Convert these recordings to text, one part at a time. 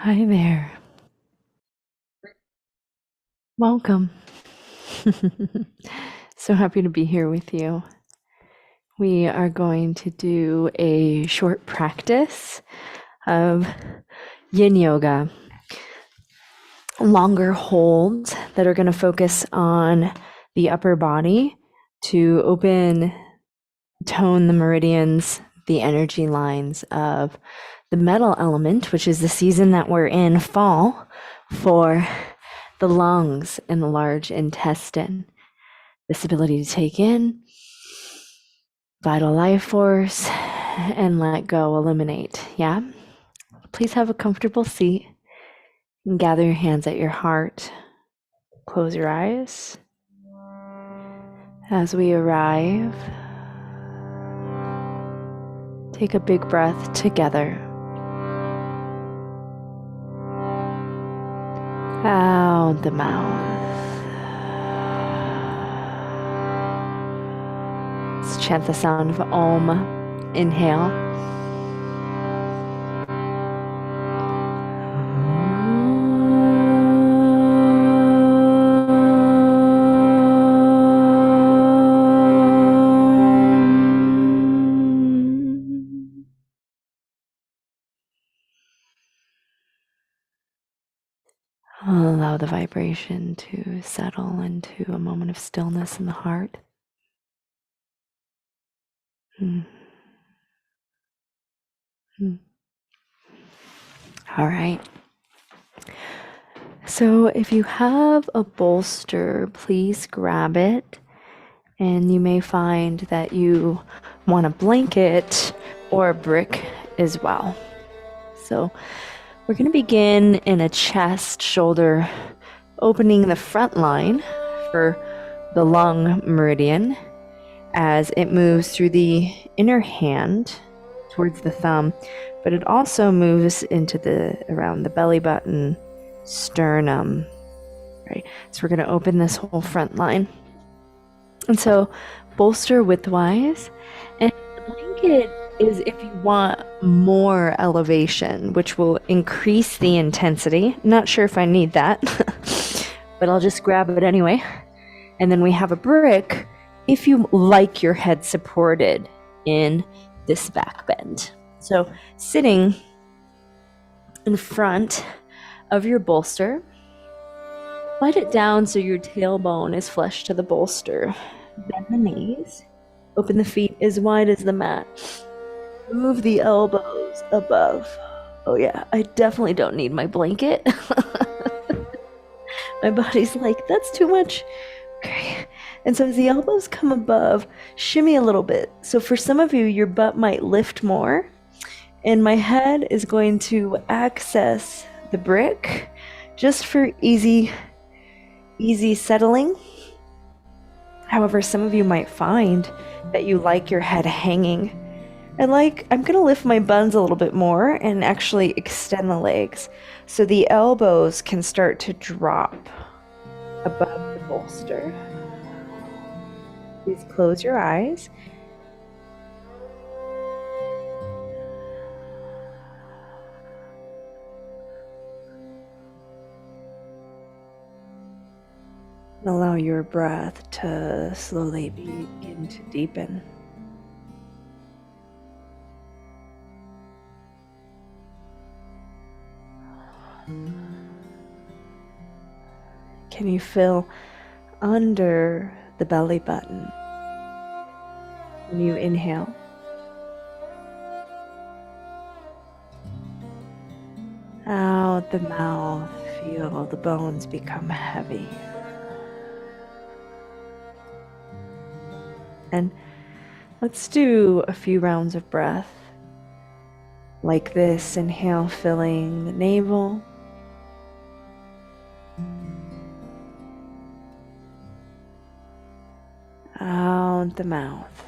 Hi there. Welcome. So happy to be here with you. We are going to do a short practice of yin yoga, longer holds that are going to focus on the upper body to tone the meridians, the energy lines of the metal element, which is the season that we're in, fall, for the lungs and the large intestine. This ability to take in vital life force and let go, eliminate. Yeah? Please have a comfortable seat and gather your hands at your heart. Close your eyes. As we arrive, take a big breath together. Out the mouth. Let's chant the sound of Om. Inhale. Allow the vibration to settle into a moment of stillness in the heart. All right. So if you have a bolster, please grab it. And you may find that you want a blanket or a brick as well. So we're going to begin in a chest, shoulder, opening the front line for the lung meridian as it moves through the inner hand towards the thumb, but it also moves into around the belly button, sternum, right? So we're going to open this whole front line. And so bolster widthwise, and the blanket is if you want more elevation, which will increase the intensity. Not sure if I need that, but I'll just grab it anyway. And then we have a brick if you like your head supported in this back bend. So sitting in front of your bolster, slide it down so your tailbone is flush to the bolster. Bend the knees. Open the feet as wide as the mat. Move the elbows above. Oh yeah, I definitely don't need my blanket. My body's like, that's too much. Okay. And so as the elbows come above, shimmy a little bit. So for some of you, your butt might lift more. And my head is going to access the brick just for easy settling. However, some of you might find that you like your head hanging. I'm going to lift my buns a little bit more and actually extend the legs so the elbows can start to drop above the bolster. Please close your eyes. Allow your breath to slowly begin to deepen. Can you feel under the belly button when you inhale? Out the mouth, feel the bones become heavy. And let's do a few rounds of breath like this. Inhale, filling the navel. Out the mouth.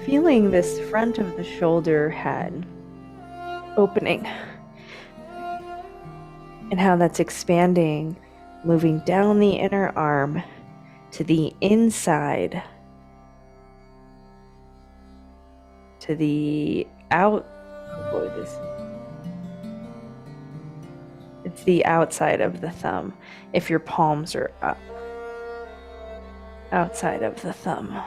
Feeling this front of the shoulder head opening and how that's expanding, moving down the inner arm to the inside to the out. Oh boy, it's the outside of the thumb if your palms are up. Outside of the thumb.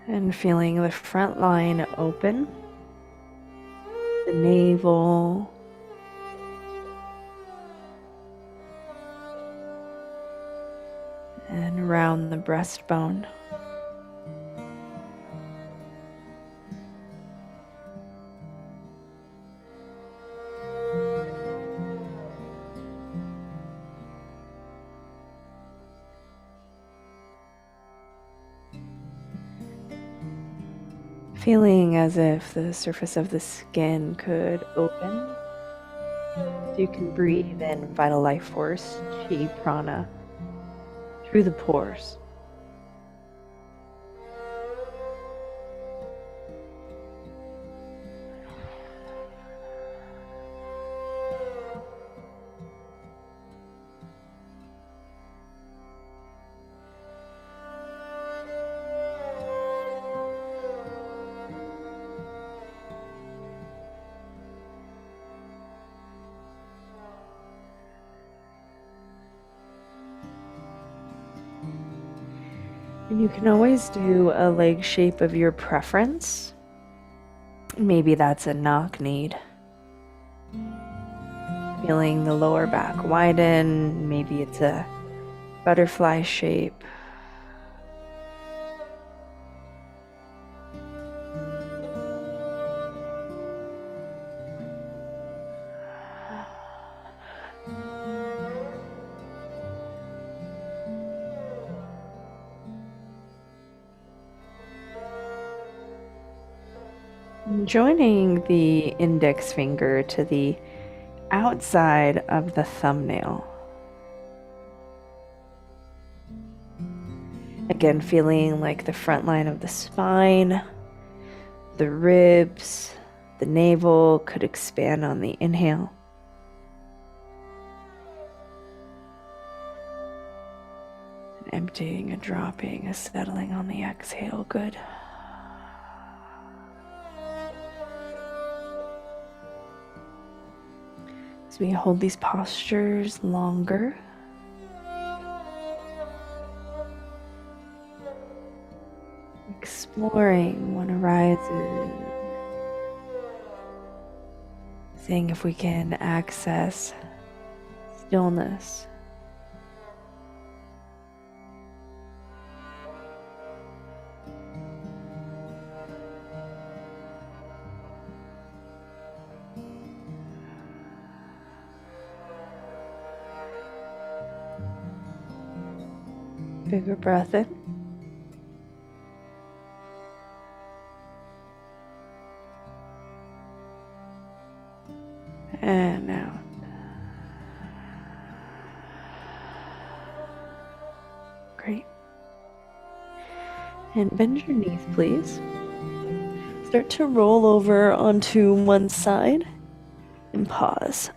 And feeling the front line open, the navel, and around the breastbone. Feeling as if the surface of the skin could open, so you can breathe in vital life force, chi, prana, through the pores. And you can always do a leg shape of your preference. Maybe that's a knock-kneed. Feeling the lower back widen. Maybe it's a butterfly shape. Joining the index finger to the outside of the thumbnail. Again, feeling like the front line of the spine, the ribs, the navel could expand on the inhale. And emptying and dropping, a settling on the exhale. Good. As we hold these postures longer, exploring what arises, seeing if we can access stillness. Bigger breath in. And out. Great. And bend your knees, please. Start to roll over onto one side and pause.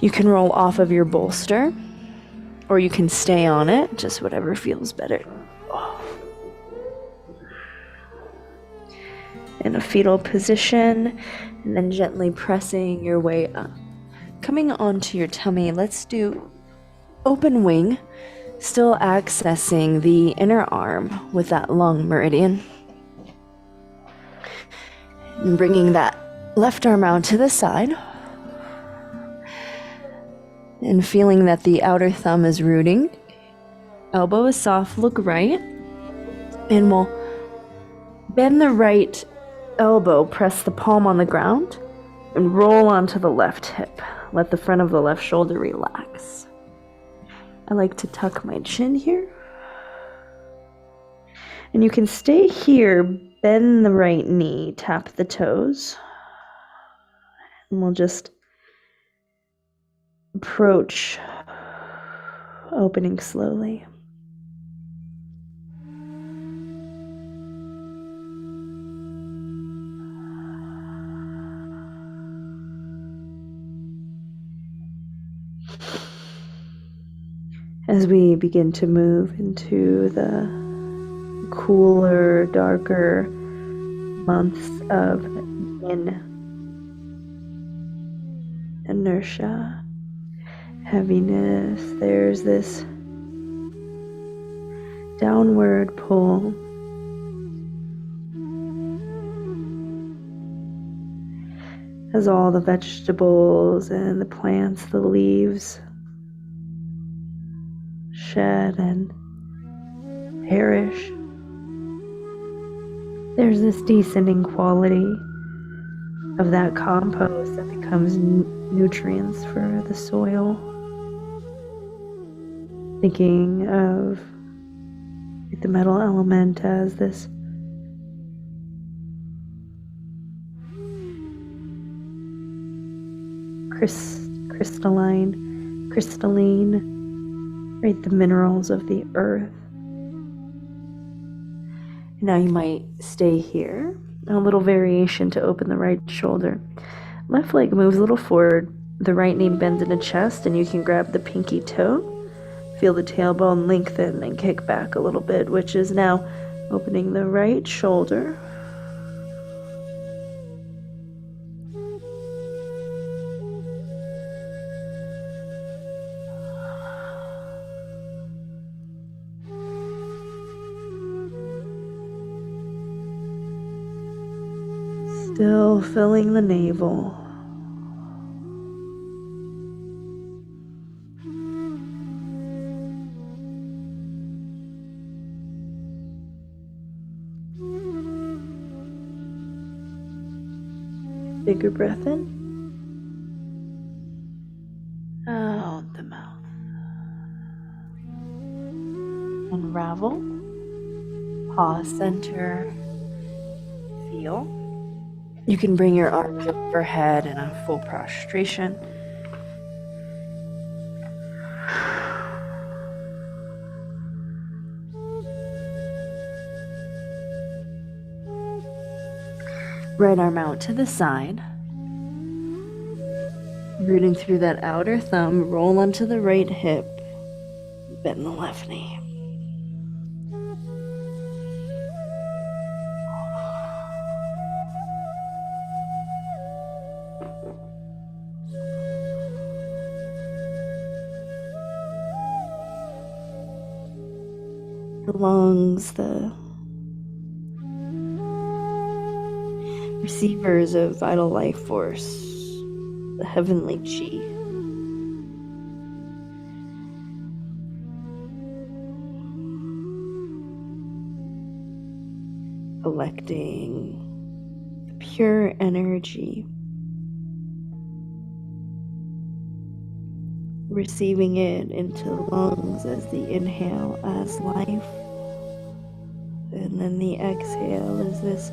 You can roll off of your bolster, or you can stay on it, just whatever feels better. In a fetal position, and then gently pressing your way up. Coming onto your tummy, let's do open wing, still accessing the inner arm with that long meridian. And bringing that left arm out to the side. And feeling that the outer thumb is rooting. Elbow is soft, look right. And we'll bend the right elbow, press the palm on the ground, and roll onto the left hip. Let the front of the left shoulder relax. I like to tuck my chin here. And you can stay here, bend the right knee, tap the toes. And we'll just approach, opening slowly. As we begin to move into the cooler, darker months of inertia, heaviness, there's this downward pull. As all the vegetables and the plants, the leaves shed and perish, there's this descending quality of that compost that becomes nutrients for the soil. Thinking of the metal element as this crystalline, right? The minerals of the earth. Now you might stay here. A little variation to open the right shoulder. Left leg moves a little forward. The right knee bends in the chest, and you can grab the pinky toe. Feel the tailbone lengthen and kick back a little bit, which is now opening the right shoulder. Still filling the navel. Bigger breath in. Out the mouth. Unravel. Pause, center. Feel. You can bring your arms overhead in a full prostration. Right arm out to the side. Rooting through that outer thumb, roll onto the right hip, bend the left knee. The lungs, the receivers of vital life force, the heavenly chi. Collecting the pure energy, receiving it into the lungs as the inhale as life, and then the exhale is this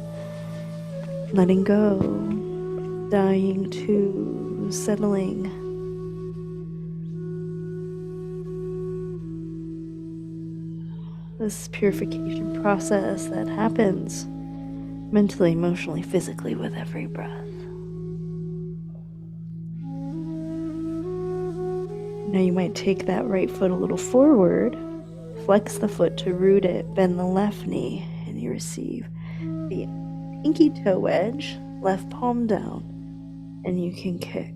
letting go, dying to, settling. This purification process that happens mentally, emotionally, physically with every breath. Now you might take that right foot a little forward, flex the foot to root it, bend the left knee, and you receive the pinky toe edge, left palm down, and you can kick.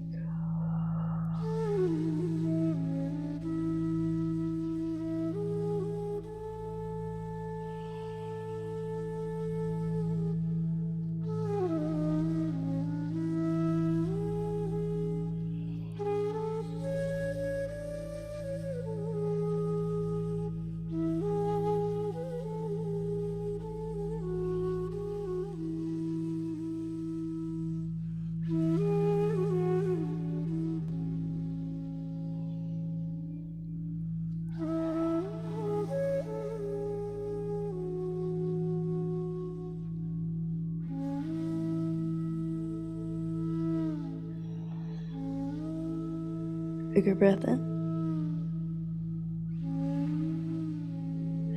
Bigger breath in.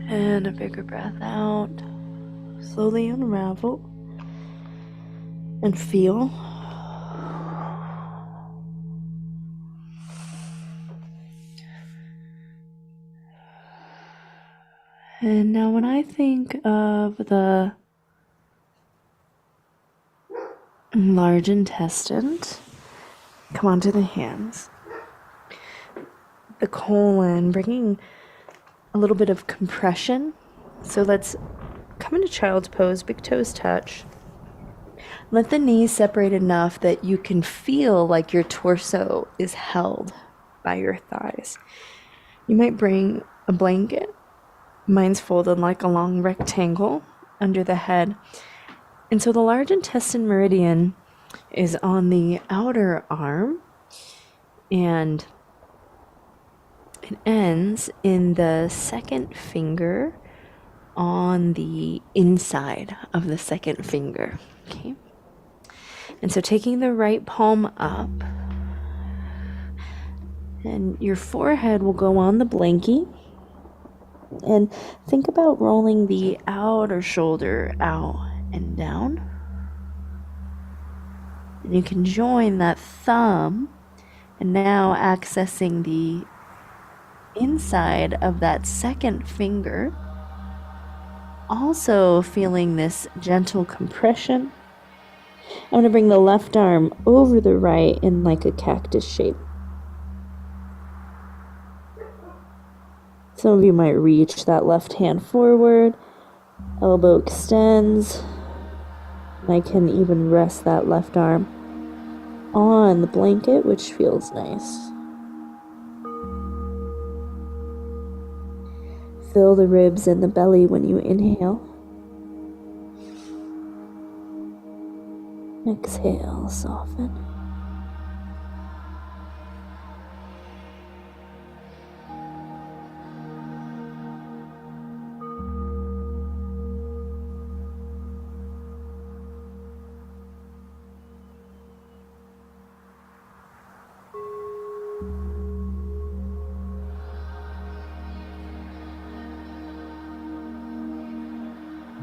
And a bigger breath out. Slowly unravel and feel. And now when I think of the large intestine, come onto the hands. The colon, bringing a little bit of compression. So let's come into child's pose, big toes touch. Let the knees separate enough that you can feel like your torso is held by your thighs. You might bring a blanket. Mine's folded like a long rectangle under the head. And so the large intestine meridian is on the outer arm, and it ends in the second finger on the inside of the second finger. Okay. And so taking the right palm up, and your forehead will go on the blankie. And think about rolling the outer shoulder out and down. And you can join that thumb, and now accessing the inside of that second finger. Also feeling this gentle compression. I'm going to bring the left arm over the right in like a cactus shape. Some of you might reach that left hand forward, elbow extends, and I can even rest that left arm on the blanket, which feels nice. Fill the ribs and the belly when you inhale. Exhale, soften.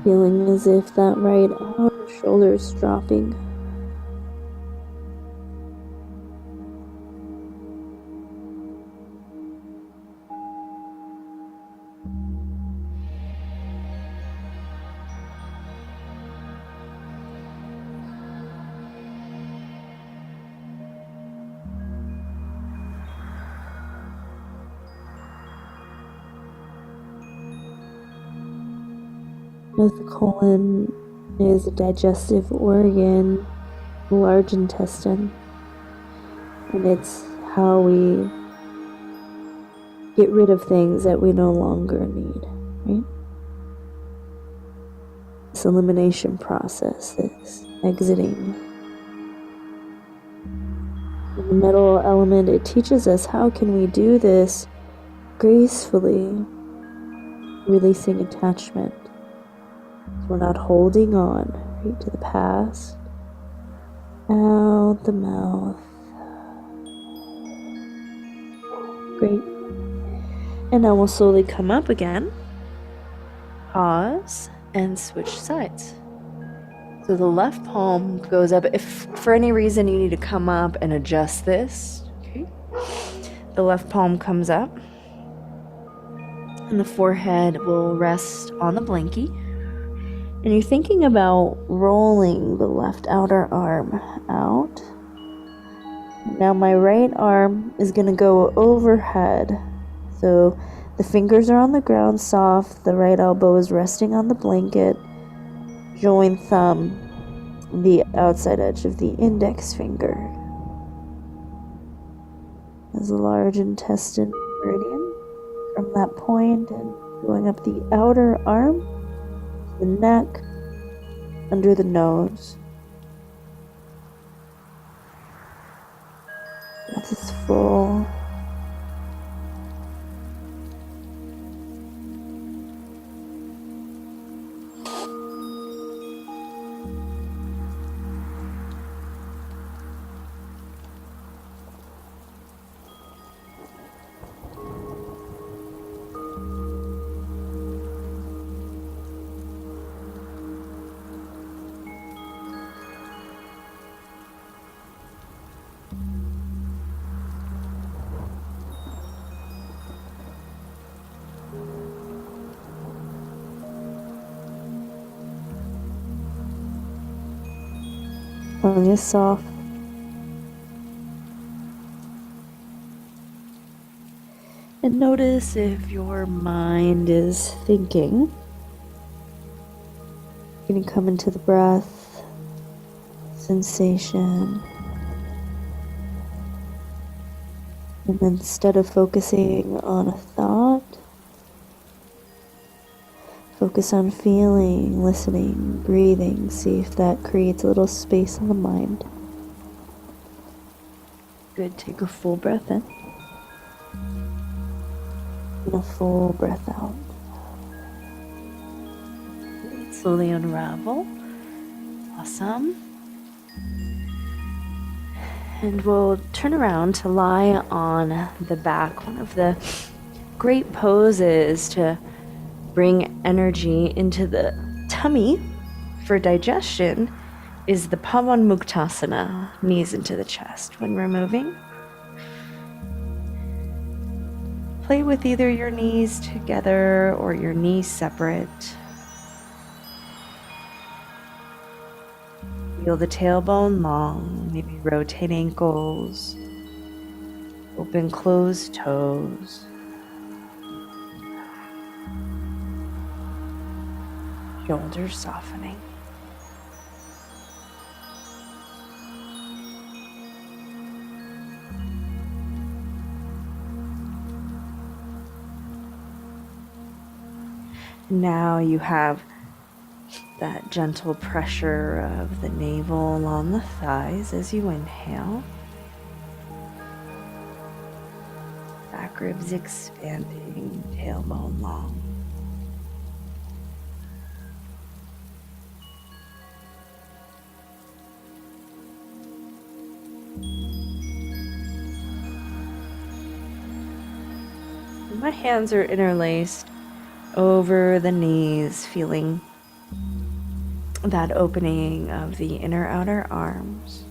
Feeling as if that right outer shoulder is dropping. As the colon is a digestive organ, the large intestine, and it's how we get rid of things that we no longer need, right? This elimination process, this exiting. In the middle element, it teaches us how can we do this gracefully, releasing attachment. We're not holding on, right, to the past. Out the mouth. Great. And now we'll slowly come up again. Pause and switch sides. So the left palm goes up. If for any reason you need to come up and adjust this, okay, the left palm comes up. And the forehead will rest on the blankie. And you're thinking about rolling the left outer arm out. Now my right arm is going to go overhead. So the fingers are on the ground soft. The right elbow is resting on the blanket. Join thumb, the outside edge of the index finger. As a large intestine meridian from that point and going up the outer arm. The neck, under the nose. Breath is full. Tongue is soft. And notice if your mind is thinking. You can come into the breath, sensation. And instead of focusing on a thought, focus on feeling, listening, breathing. See if that creates a little space in the mind. Good. Take a full breath in. And a full breath out. Great. Slowly unravel. Awesome. And we'll turn around to lie on the back. One of the great poses to bring energy into the tummy for digestion is the Pavanmuktasana, knees into the chest. When we're moving, play with either your knees together or your knees separate. Feel the tailbone long, maybe rotate ankles, open closed toes. Shoulders softening. Now you have that gentle pressure of the navel on the thighs as you inhale. Back ribs expanding, tailbone long. My hands are interlaced over the knees, feeling that opening of the inner outer arms.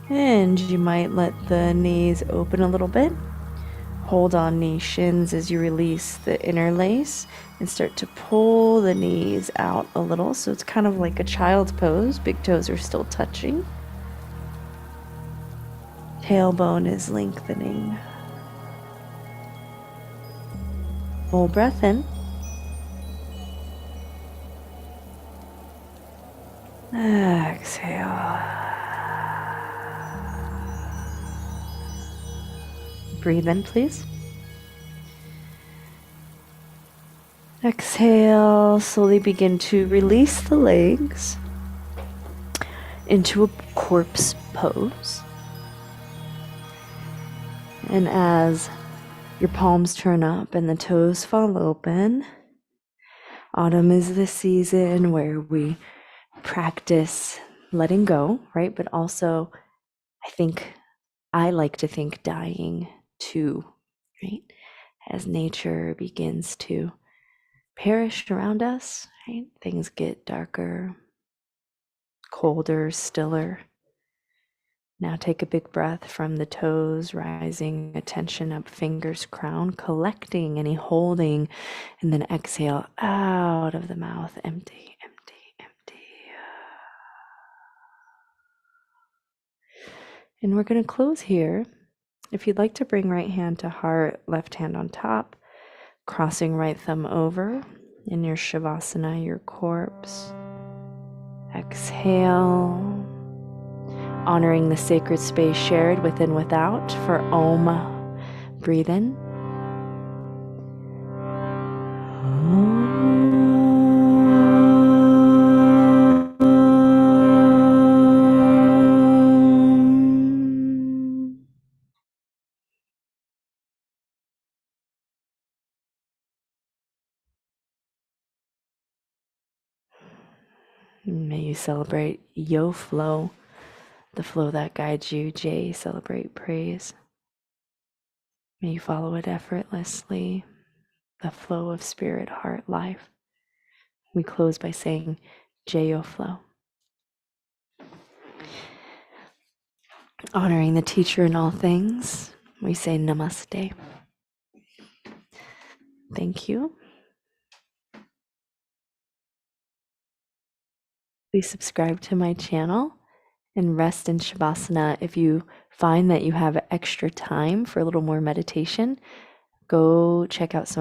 And you might let the knees open a little bit. Hold on knee shins as you release the interlace and start to pull the knees out a little. So it's kind of like a child's pose. Big toes are still touching. Tailbone is lengthening. Full breath in. Exhale. Breathe in, please. Exhale, slowly begin to release the legs into a corpse pose. And as your palms turn up and the toes fall open, autumn is the season where we practice letting go, right? But also, I like to think dying too, right? As nature begins to perish around us, right? Things get darker, colder, stiller. Now take a big breath from the toes, rising attention up, fingers, crown, collecting any holding, and then exhale out of the mouth, empty, empty, empty. And we're going to close here. If you'd like to bring right hand to heart, left hand on top, crossing right thumb over in your Shavasana, your corpse. Exhale, honoring the sacred space shared with and without for Om. Breathe in. May you celebrate Yo flow, the flow that guides you. J, celebrate praise. May you follow it effortlessly, the flow of spirit, heart, life. We close by saying J-O flow. Honoring the teacher in all things, we say namaste. Thank you. Please subscribe to my channel and rest in Shavasana. If you find that you have extra time for a little more meditation, go check out some